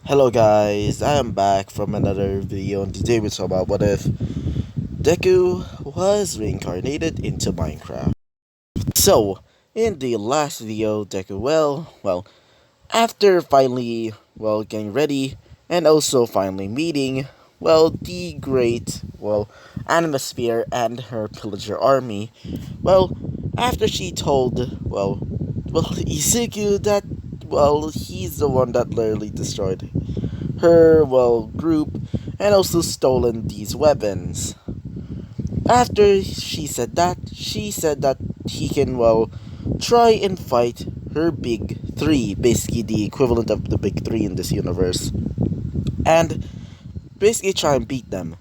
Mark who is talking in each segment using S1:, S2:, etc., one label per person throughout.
S1: Hello guys, I am back from another video and today we talk about what if Deku was reincarnated into Minecraft. So, in the last video, Deku, after finally, getting ready and also finally meeting, the great, Animasphere and her pillager army, well, after she told, Izuku that, he's the one that literally destroyed her, group, and also stolen these weapons. After she said that he can, try and fight her big three, basically the equivalent of the big three in this universe, and basically try and beat them.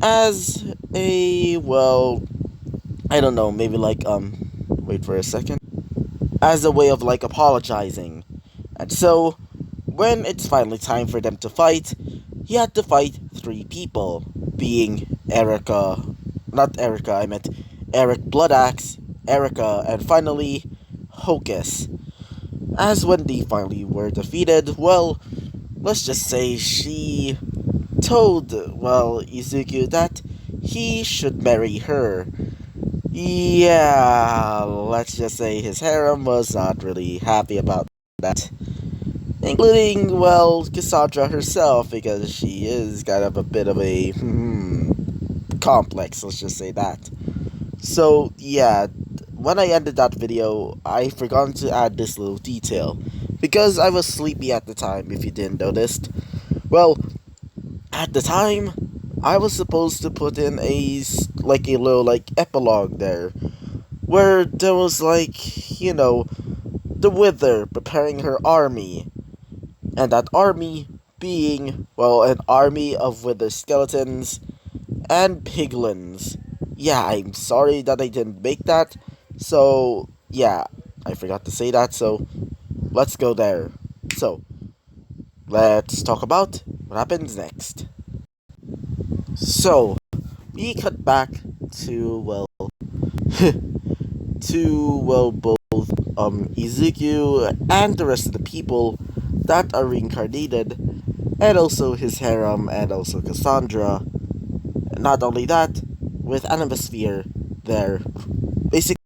S1: As a, I don't know, maybe wait for a second, as a way of apologizing. And so, when it's finally time for them to fight, he had to fight three people, being I meant Eric Bloodaxe, Erica, and finally, Hocus. As when they finally were defeated, let's just say she told, Izuku that he should marry her. Yeah, let's just say his harem was not really happy about that. Including, Cassandra herself, because she is kind of a bit of a, complex, let's just say that. So, yeah, when I ended that video, I forgot to add this little detail, because I was sleepy at the time, if you didn't notice. Well, at the time, I was supposed to put in a little, epilogue there, where there was, the Wither preparing her army, and that army being, an army of wither skeletons and piglins. Yeah, I'm sorry that I didn't make that, so, yeah, I forgot to say that, so, let's go there. So, let's talk about what happens next. So, we cut back to, both, Izuku and the rest of the people that are reincarnated, and also his harem, and also Cassandra. Not only that, with Animasphere there, basically,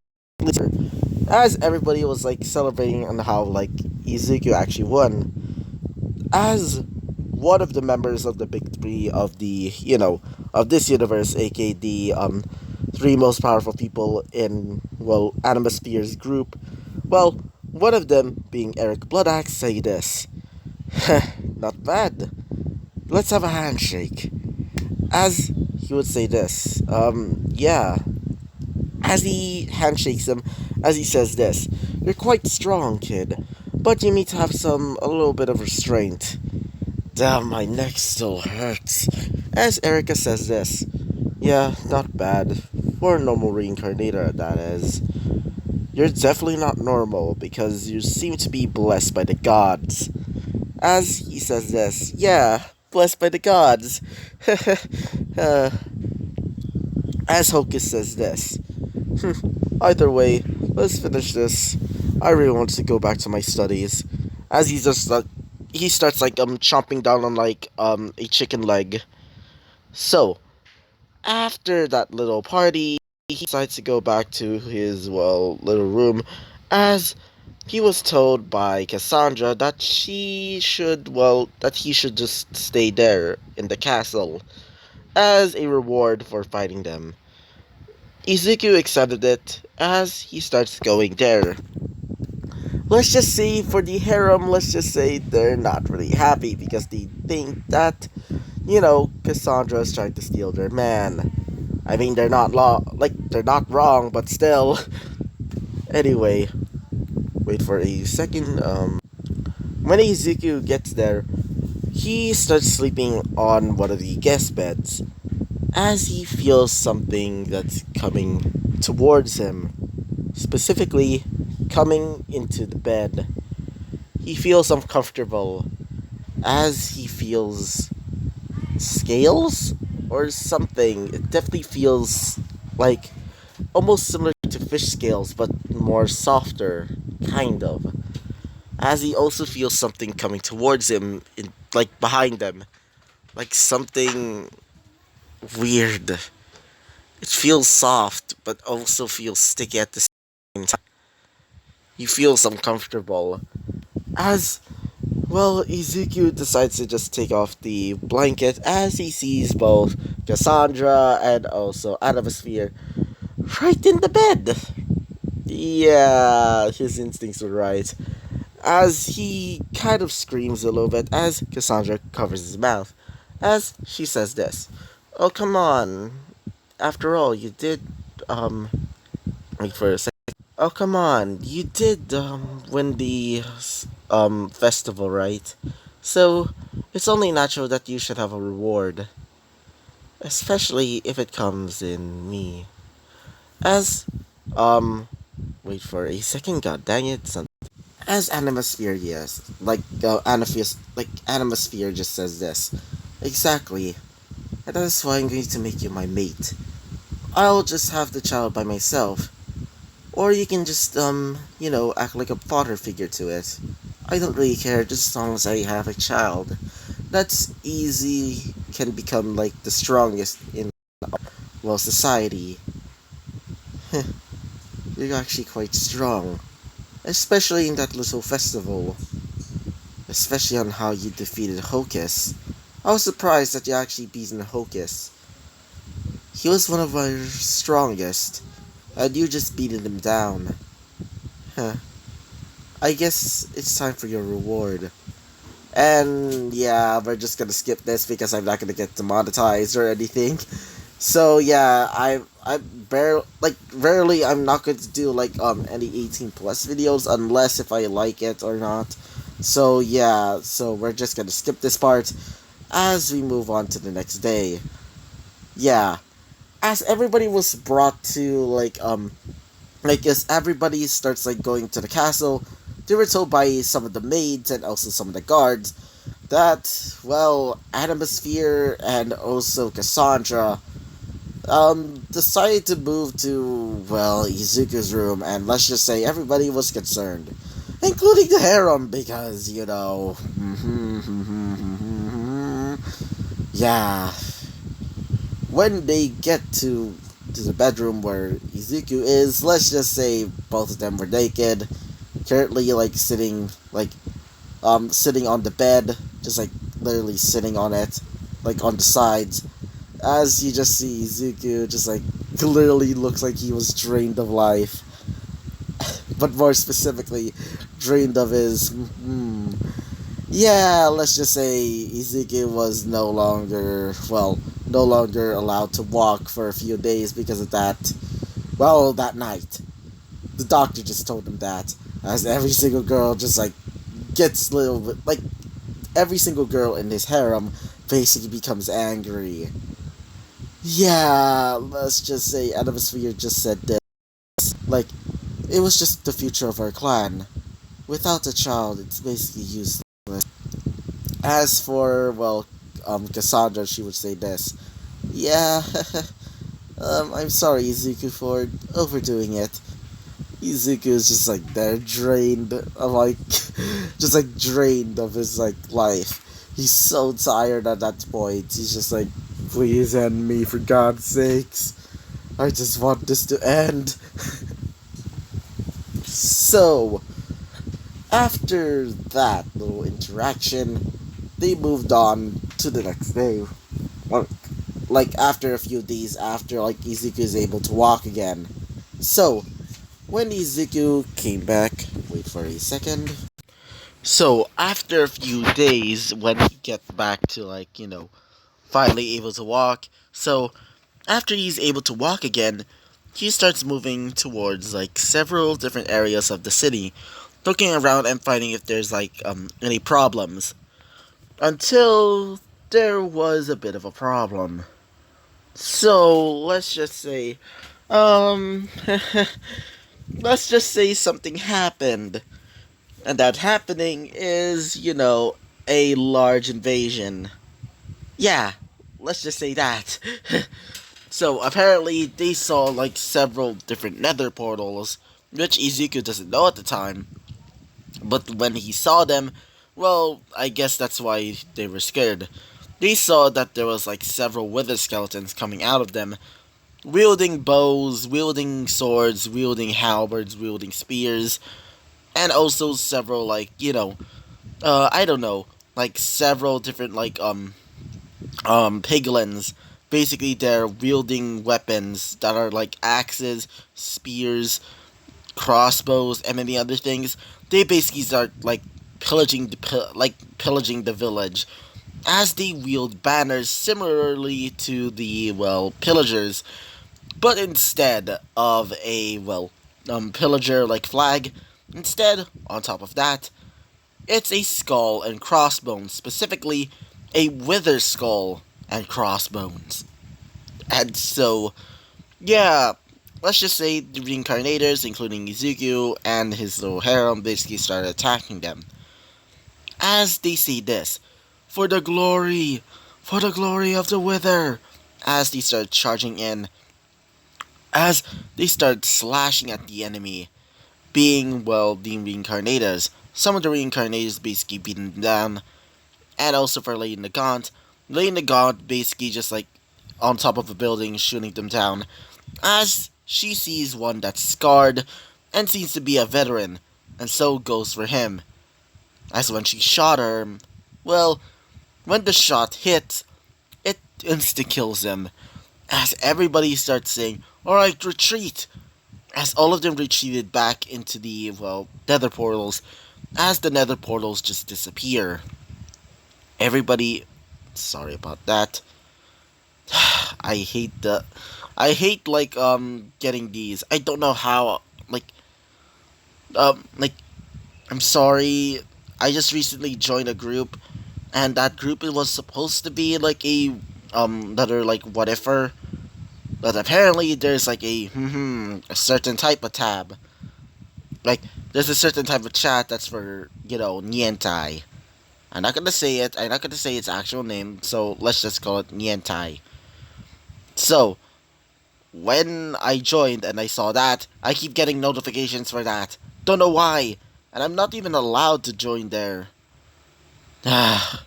S1: as everybody was celebrating on how Izuku actually won, as one of the members of the big three of the of this universe, aka the three most powerful people in Animasphere's group. Well, one of them being Eric Bloodaxe say this. Not bad. Let's have a handshake. As he would say this, yeah. As he handshakes him, as he says this, "You're quite strong, kid, but you need to have a little bit of restraint." Damn, my neck still hurts. As Erica says this, "Yeah, not bad. For a normal reincarnator, that is. You're definitely not normal, because you seem to be blessed by the gods." As he says this, "Yeah, blessed by the gods." uh, as Hocus says this, "Either way, let's finish this. I really want to go back to my studies." As he starts chomping down on a chicken leg. So, after that little party, he decides to go back to his little room, as he was told by Cassandra that he should just stay there in the castle as a reward for fighting them. Izuku accepted it as he starts going there. Let's just say for the harem, let's just say they're not really happy because they think that, Cassandra is trying to steal their man. I mean, they're not wrong, but still. Anyway, wait for a second. When Izuku gets there, he starts sleeping on one of the guest beds as he feels something that's coming towards him, specifically coming into the bed. He feels uncomfortable as he feels scales or something. It definitely feels like almost similar to fish scales, but more softer, kind of. As he also feels something coming towards him in like behind them, like something weird. It feels soft, but also feels sticky at the same time. You feel uncomfortable. As well, Izuku decides to just take off the blanket as he sees both Cassandra and also Atmosphere right in the bed. Yeah, his instincts were right. As he kind of screams a little bit as Cassandra covers his mouth, as she says this. Oh, come on. After all, you did, wait for a second. Oh, come on. You did, win the, festival, right? So, it's only natural that you should have a reward. Especially if it comes in me. As, um, wait for a second, god dang it, son. As Animasphere, yes. Like, Animasphere just says this. Exactly. And that is why I'm going to make you my mate. I'll just have the child by myself. Or you can just, act like a father figure to it. I don't really care, just as long as I have a child. That's easy, can become, like, the strongest in, well, society. You're actually quite strong. Especially in that little festival. Especially on how you defeated Hocus. I was surprised that you actually beaten Hocus. He was one of our strongest, and you just beaten him down. Huh. I guess it's time for your reward. And yeah, we're just gonna skip this because I'm not gonna get demonetized or anything. So yeah, I rarely I'm not going to do like any 18 plus videos unless if I like it or not. So yeah, so we're just gonna skip this part as we move on to the next day. Yeah, as everybody was brought to as everybody starts like going to the castle, they were told by some of the maids and also some of the guards that, well, Atmosphere and also Cassandra decided to move to, well, Izuku's room, and let's just say everybody was concerned, including the harem, because, yeah. When they get to the bedroom where Izuku is, let's just say both of them were naked, currently sitting on the bed, just like literally sitting on it, like on the sides, as you just see Izuku just like literally looks like he was drained of life, but more specifically, drained of his. Yeah, let's just say Izuku was no longer allowed to walk for a few days because of that. Well, that night, the doctor just told him that, as every single girl just like gets a little bit like every single girl in his harem basically becomes angry. Yeah, let's just say Atmosphere just said this. Like, it was just the future of our clan. Without a child, it's basically useless. As for, well, Cassandra, she would say this. Yeah, I'm sorry, Izuku, for overdoing it. Izuku is just like they're drained of like just like drained of his like life. He's so tired at that point. He's just like, please end me for God's sakes. I just want this to end. So after that little interaction, they moved on to the next day. Well, like after a few days after like Izuku is able to walk again. So when Izuku came back, wait for a second. So after a few days, when he gets back to finally able to walk. So after he's able to walk again, he starts moving towards like several different areas of the city, looking around and finding if there's any problems. Until there was a bit of a problem. So let's just say, um, let's just say something happened. And that happening is, a large invasion. Yeah, let's just say that. So apparently they saw like several different nether portals, which Izuku doesn't know at the time. But when he saw them, Well, I guess that's why they were scared. They saw that there was like several wither skeletons coming out of them, wielding bows, wielding swords, wielding halberds, wielding spears, and also several like, I don't know, like several different like piglins. Basically, they're wielding weapons that are like axes, spears, crossbows, and many other things. They basically start like pillaging the village as they wield banners similarly to the pillagers, but instead of a pillager like flag, instead on top of that, it's a skull and crossbones, specifically a wither skull and crossbones. And so, yeah, let's just say the reincarnators, including Izuku and his little harem, basically started attacking them. As they say this, for the glory of the wither, as they start charging in, as they start slashing at the enemy, being, the reincarnators. Some of the reincarnators basically beating them down, and also for Lady Nagant. Lady Nagant basically just like on top of a building shooting them down, as she sees one that's scarred and seems to be a veteran, and so goes for him. As when she shot her, well, when the shot hit, it insta kills him. As everybody starts saying, "Alright, retreat!" As all of them retreated back into the, nether portals, as the nether portals just disappear. Everybody, sorry about that. I hate like, getting these. I don't know how, like, I'm sorry. I just recently joined a group, and that group it was supposed to be like another like what ifer, but apparently there's like a certain type of tab. Like there's a certain type of chat that's for Nientai. I'm not gonna say it. I'm not gonna say its actual name. So let's just call it Nientai. So when I joined and I saw that, I keep getting notifications for that. Don't know why, and I'm not even allowed to join there. Ah,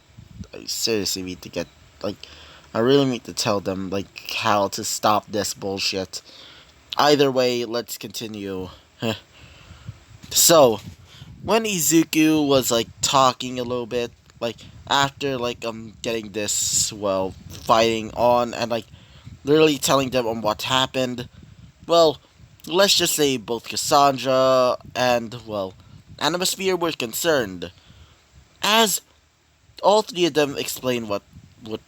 S1: I seriously need to get like. I really need to tell them like how to stop this bullshit. Either way, let's continue. So, when Izuku was like talking a little bit, like after like getting this fighting on and like literally telling them on what happened, well, let's just say both Cassandra and Animasphere were concerned, as all three of them explained what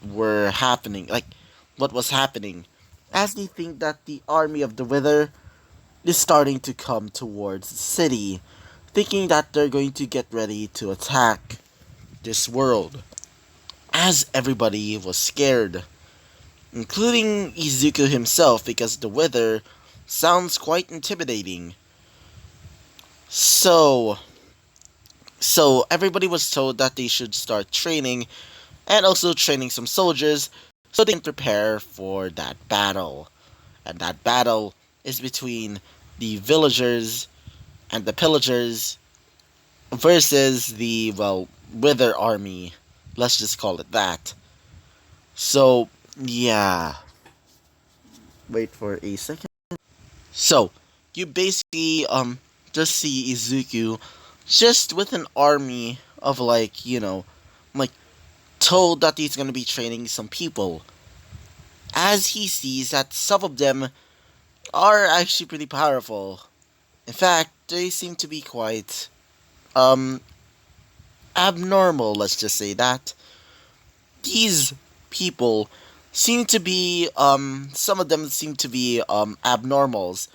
S1: were happening, like what was happening, as they think that the army of the Wither is starting to come towards the city, thinking that they're going to get ready to attack this world. As everybody was scared, including Izuku himself, because the Wither sounds quite intimidating. So, so everybody was told that they should start training and also training some soldiers so they can prepare for that battle. And that battle is between the villagers and the pillagers versus the, Wither army. Let's just call it that. So, yeah. Wait for a second. So, you basically, just see Izuku just with an army of, like, told that he's gonna be training some people. As he sees that some of them are actually pretty powerful. In fact, they seem to be quite, um, abnormal, let's just say that. These people seem to be, some of them seem to be, abnormals,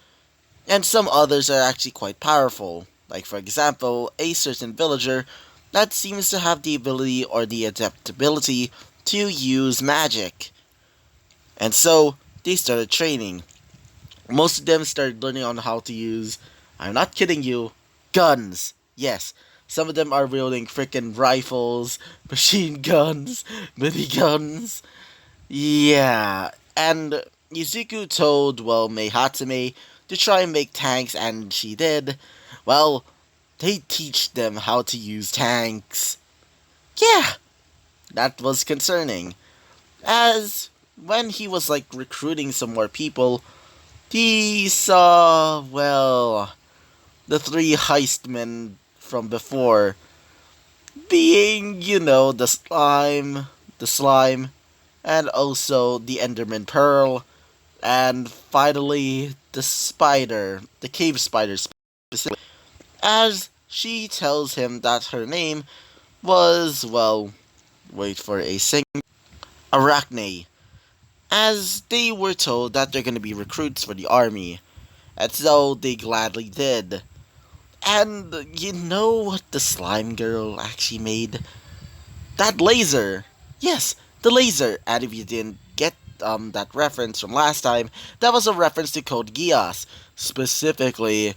S1: and some others are actually quite powerful. Like, for example, a certain villager that seems to have the ability or the adaptability to use magic. And so, they started training. Most of them started learning on how to use, I'm not kidding you, guns. Yes, some of them are wielding freaking rifles, machine guns, miniguns. Yeah, and Izuku told, Mei Hatsume to try and make tanks, and she did. Well, they teach them how to use tanks. Yeah, that was concerning. As when he was like recruiting some more people, he saw, well, the three heistmen from before being, the slime, and also the Enderman Pearl, and finally the cave spider specifically, as she tells him that her name was, well, wait for a sing, Arachne, as they were told that they're gonna be recruits for the army, and so they gladly did. And you know what the slime girl actually made? That laser! Yes, the laser! And if you didn't get that reference from last time, that was a reference to Code Geass. Specifically,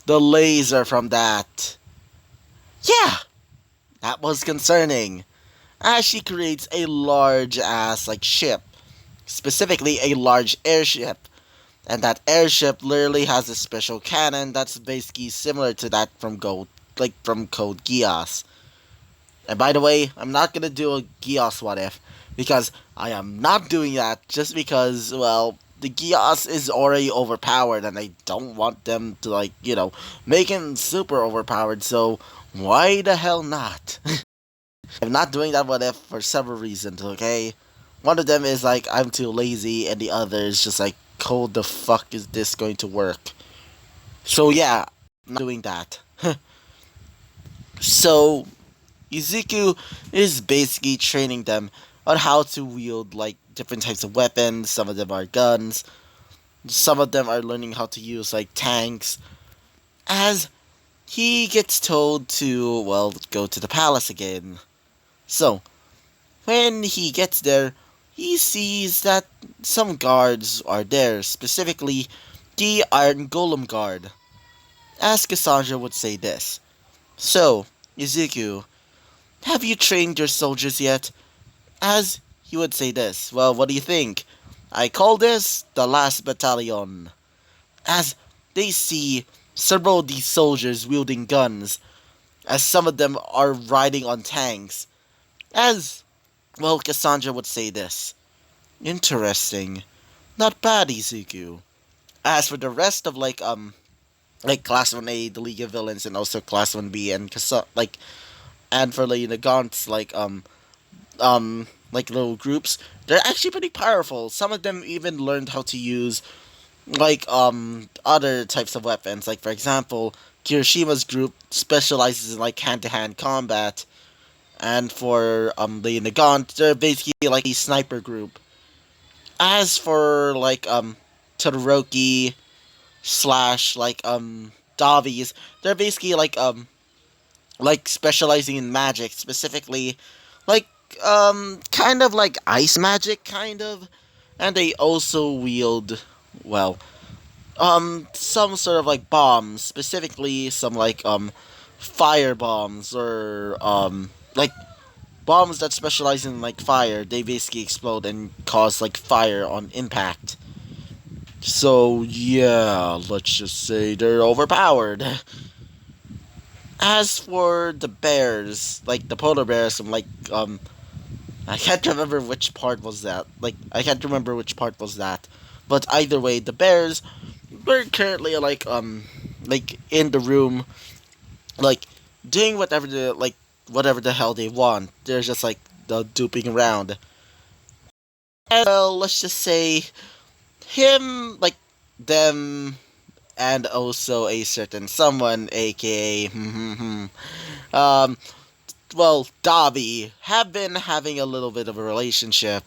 S1: the laser from that. Yeah, that was concerning. As she creates a large ass like ship, specifically a large airship. And that airship literally has a special cannon that's basically similar to that from Code Geass. And by the way, I'm not gonna do a Geass what if, because I am not doing that just because, well, the Geass is already overpowered and I don't want them to, make him super overpowered, so why the hell not? I'm not doing that what if for several reasons, okay? One of them is like I'm too lazy, and the other is just like, how the fuck is this going to work? So yeah, I'm not doing that. So Izuku is basically training them on how to wield like different types of weapons. Some of them are guns. Some of them are learning how to use like tanks. As he gets told to, well, go to the palace again. So when he gets there, he sees that some guards are there, specifically the Iron Golem Guard. As Cassandra would say this. So, Izuku, have you trained your soldiers yet? As he would say this. Well, what do you think? I call this the last battalion. As they see several of these soldiers wielding guns, as some of them are riding on tanks. As, well, Cassandra would say this. Interesting. Not bad, Izuku. As for the rest of like Class 1A, the League of Villains, and also Class 1B and and for the Gaunts, like little groups, they're actually pretty powerful. Some of them even learned how to use other types of weapons. Like for example, Kirishima's group specializes in like hand to hand combat, and for the Nagant, they're basically like a sniper group. As for Todoroki slash Davies, they're basically like specializing in magic, specifically like kind of like ice magic kind of, and they also wield, well, some sort of like bombs, specifically some fire bombs, or like bombs that specialize in like fire. They basically explode and cause like fire on impact. So yeah, let's just say they're overpowered. As for the bears, like the polar bears, I can't remember which part was that. I can't remember which part was that. But either way, the bears were currently like in the room, like doing whatever the hell they want. They're just like duping around. And, well, let's just say him, like them, and also a certain someone, aka um, well, Dobby, have been having a little bit of a relationship.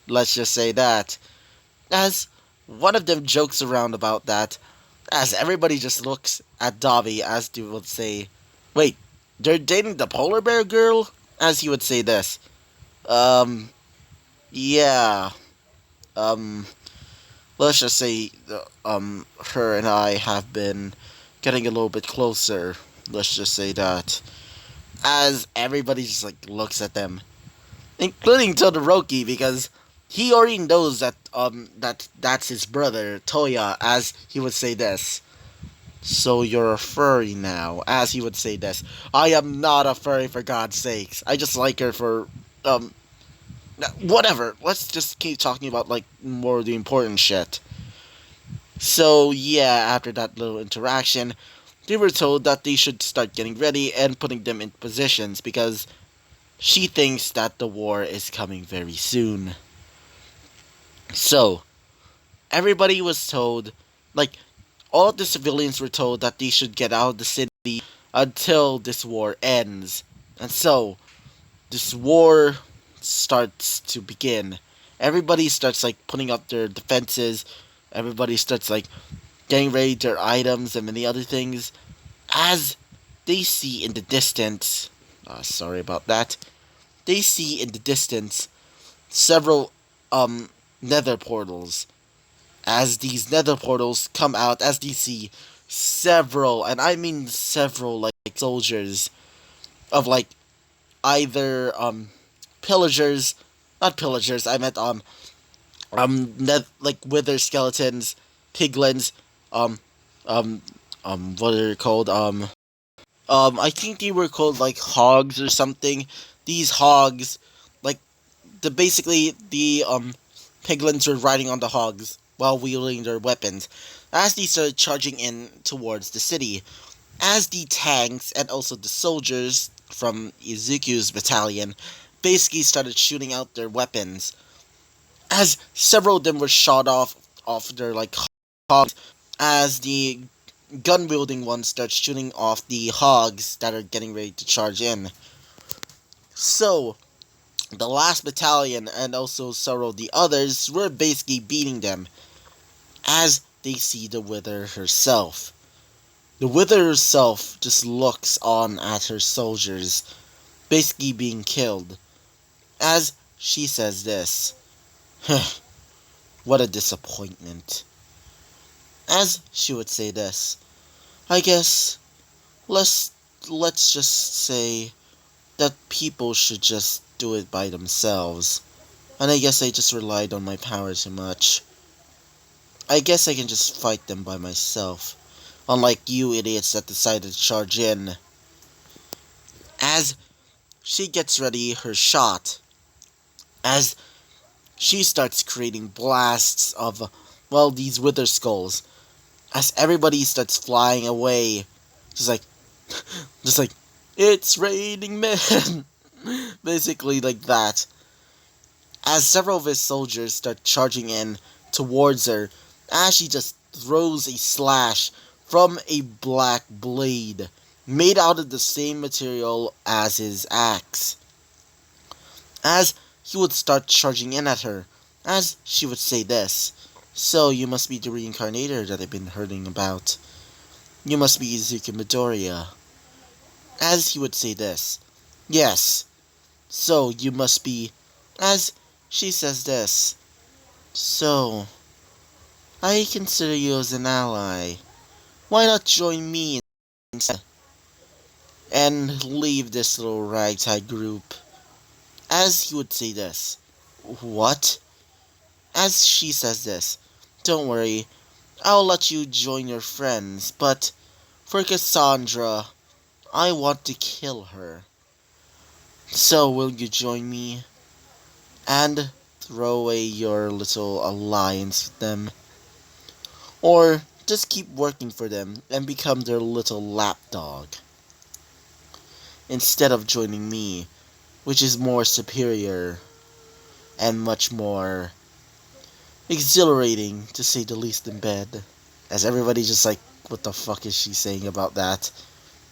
S1: Let's just say that. As one of them jokes around about that, as everybody just looks at Dobby as they would say, wait, they're dating the polar bear girl? As he would say this. Um, yeah. Um, let's just say, her and I have been getting a little bit closer. Let's just say that. As everybody just like looks at them, including Todoroki, because he already knows that that's his brother Toya, as he would say this. So you're a furry now, as he would say this. I am not a furry, for God's sakes. I just like her for, um, whatever. Let's just keep talking about, like, more of the important shit. So, yeah, after that little interaction, they were told that they should start getting ready and putting them in positions because she thinks that the war is coming very soon. So, everybody was told, like, all of the civilians were told that they should get out of the city until this war ends. And so, this war starts to begin. Everybody starts, like, putting up their defenses. Everybody starts, like, getting ready their items and many other things. As they see in the distance, sorry about that, they see in the distance several, nether portals. As these nether portals come out, as they see several, and I mean several, like, soldiers of, like, either, pillagers, not pillagers, I meant, like, wither skeletons, piglins, um, um, what are they called, I think they were called, like, hogs or something. These hogs, like, basically the piglins were riding on the hogs while wielding their weapons. As they started charging in towards the city, as the tanks and also the soldiers from Izuku's battalion basically started shooting out their weapons, as several of them were shot off their, like, hogs, as the gun wielding ones start shooting off the hogs that are getting ready to charge in. So the last battalion and also several of the others were basically beating them as they see the Wither herself. The Wither herself just looks on at her soldiers basically being killed as she says this. What a disappointment. As she would say this, I guess let's let's just say that people should just do it by themselves. And I guess I just relied on my power too much. I guess I can just fight them by myself. Unlike you idiots that decided to charge in. As she gets ready her shot. As she starts creating blasts of, well, these wither skulls. As everybody starts flying away. Just like, just like, it's raining men. Basically like that. As several of his soldiers start charging in towards her, as she just throws a slash from a black blade made out of the same material as his axe. As he would start charging in at her, as she would say this, "So you must be the reincarnator that I've been hearing about. You must be Izuku Midoriya." As he would say this, "Yes, so you must be," as she says this, "So, I consider you as an ally. Why not join me instead and leave this little ragtag group?" As he would say this, "What?" As she says this, "Don't worry, I'll let you join your friends, but for Cassandra, I want to kill her. So will you join me and throw away your little alliance with them? Or just keep working for them and become their little lapdog, instead of joining me, which is more superior and much more exhilarating, to say the least, in bed." As everybody just like, what the fuck is she saying about that?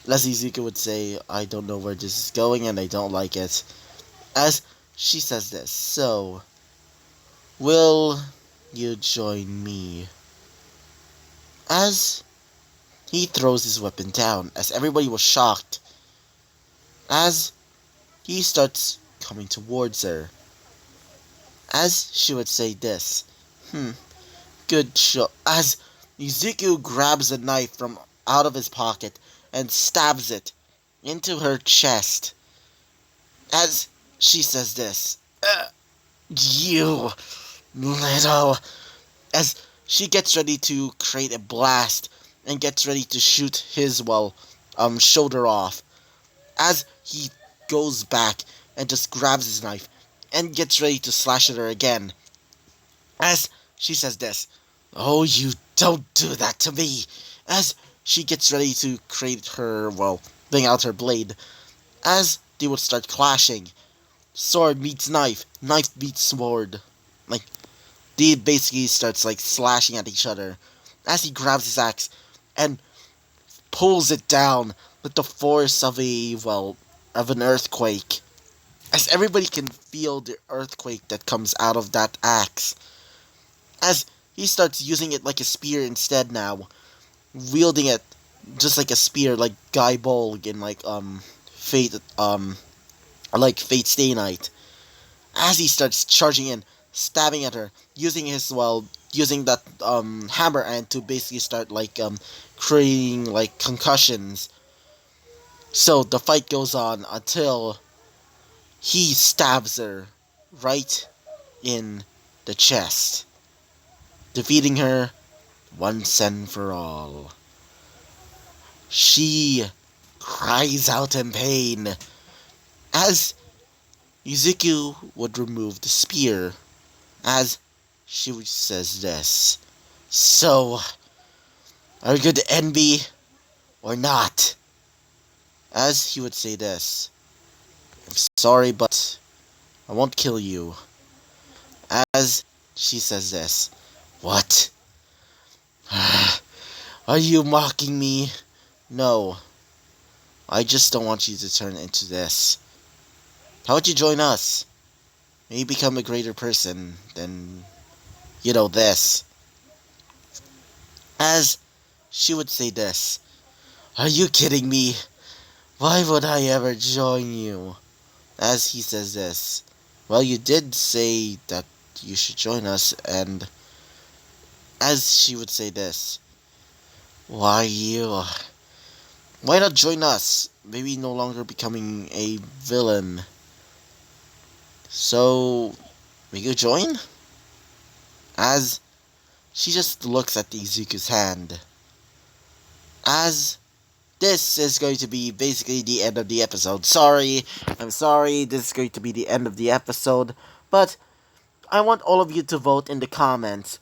S1: As Izuka would say, "I don't know where this is going and I don't like it." As she says this, "So, will you join me?" As he throws his weapon down, as everybody was shocked, as he starts coming towards her. As she would say this, "Good shot." As Izuku grabs a knife from out of his pocket and stabs it into her chest. As she says this, "You little..." As she gets ready to create a blast and gets ready to shoot his, shoulder off. As he goes back and just grabs his knife and gets ready to slash at her again. As she says this, "Oh, you don't do that to me!" As she gets ready to create her, bring out her blade. As they would start clashing, sword meets knife, knife meets sword. Like, they basically starts, slashing at each other. As he grabs his axe and pulls it down with the force of of an earthquake. As everybody can feel the earthquake that comes out of that axe. As he starts using it like a spear instead now, wielding it just like a spear, like Guy Bolg in Fate Stay Night. As he starts charging in, stabbing at her, using that hammer and to basically start creating concussions. So the fight goes on until he stabs her right in the chest, defeating her once and for all. She cries out in pain as Yuzuki would remove the spear, as she says this. "So, are you going to end me or not?" As he would say this. "I'm sorry, but I won't kill you." As she says this. "What? Are you mocking me?" "No, I just don't want you to turn into this. How would you join us? Maybe become a greater person than, this." As she would say this. "Are you kidding me? Why would I ever join you?" As he says this. "Well, you did say that you should join us," and as she would say this. "Why you? Why not join us? Maybe no longer becoming a villain. So, will you join?" As she just looks at Izuku's hand. As this is going to be basically the end of the episode. I'm sorry, this is going to be the end of the episode, but I want all of you to vote in the comments.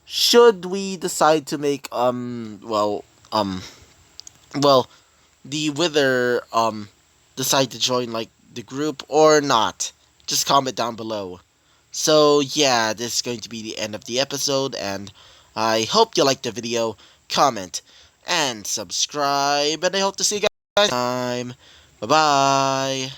S1: Should we decide to make, the Wither, decide to join, the group or not? Just comment down below. So, yeah, this is going to be the end of the episode, and I hope you liked the video. Comment and subscribe, and I hope to see you guys next time. Bye-bye.